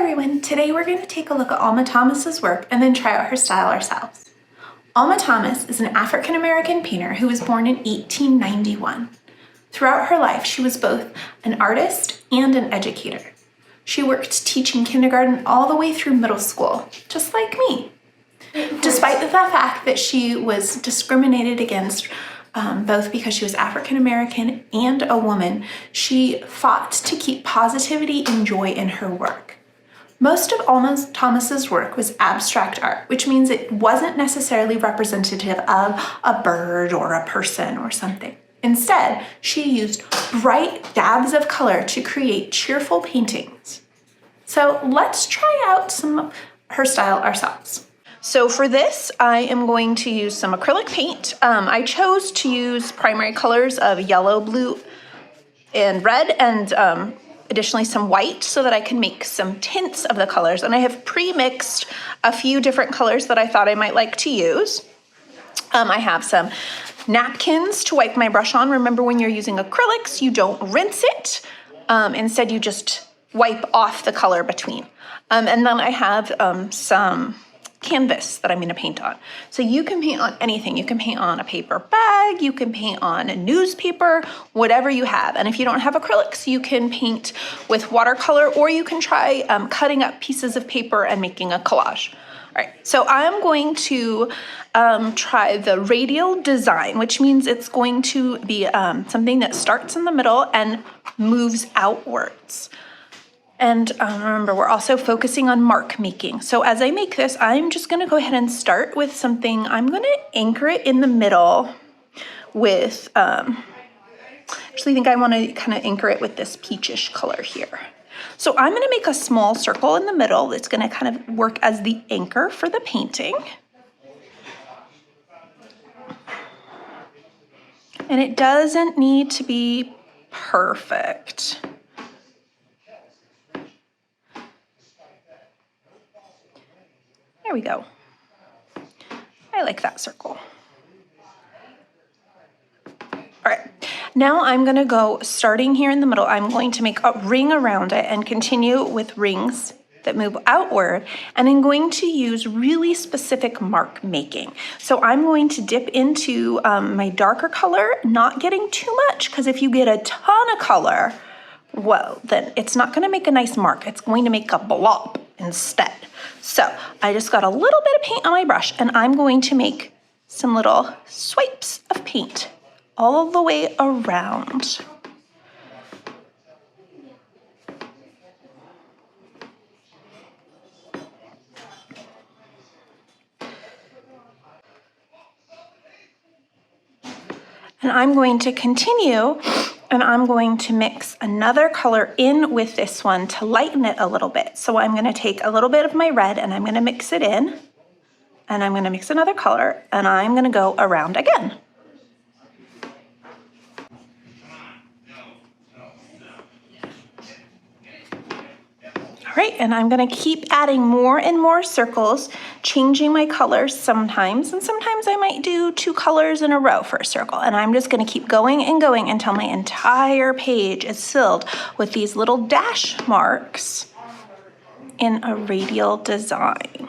everyone, today we're going to take a look at Alma Thomas's work and then try out her style ourselves. Alma Thomas is an African-American painter who was born in 1891. Throughout her life, she was both an artist and an educator. She worked teaching kindergarten all the way through middle school, just like me. Despite the fact that she was discriminated against both because she was African-American and a woman, she fought to keep positivity and joy in her work. Most of Alma Thomas's work was abstract art, which means it wasn't necessarily representative of a bird or a person or something. Instead, she used bright dabs of color to create cheerful paintings. So let's try out some of her style ourselves. So for this, I am going to use some acrylic paint. I chose to use primary colors of yellow, blue, and red, and additionally some white so that I can make some tints of the colors. And I have pre-mixed a few different colors that I thought I might like to use. I have some napkins to wipe my brush on. Remember, when you're using acrylics, you don't rinse it. Instead, you just wipe off the color between. And then I have some canvas that I'm going to paint on. So you can paint on anything. You can paint on a paper bag, you can paint on a newspaper, whatever you have. And if you don't have acrylics, you can paint with watercolor, or you can try cutting up pieces of paper and making a collage. All right, so I'm going to try the radial design, which means it's going to be something that starts in the middle and moves outwards. And remember, we're also focusing on mark making. So as I make this, I'm just gonna go ahead and start with something. I'm gonna anchor it in the middle with, actually I think I wanna kind of anchor it with this peachish color here. So I'm gonna make a small circle in the middle that's gonna kind of work as the anchor for the painting. And it doesn't need to be perfect. There we go. I like that circle. All right, now I'm gonna go, starting here in the middle, I'm going to make a ring around it and continue with rings that move outward, and I'm going to use really specific mark making. So I'm going to dip into my darker color, not getting too much, because if you get a ton of color, well, then it's not gonna make a nice mark. It's going to make a blob instead. So I just got a little bit of paint on my brush, and I'm going to make some little swipes of paint all the way around. And I'm going to continue, and I'm going to mix another color in with this one to lighten it a little bit. So I'm going to take a little bit of my red and I'm going to mix it in, and I'm going to mix another color, and I'm going to go around again. All right, and I'm gonna keep adding more and more circles, changing my colors sometimes, and sometimes I might do 2 colors in a row for a circle, and I'm just gonna keep going and going until my entire page is filled with these little dash marks in a radial design.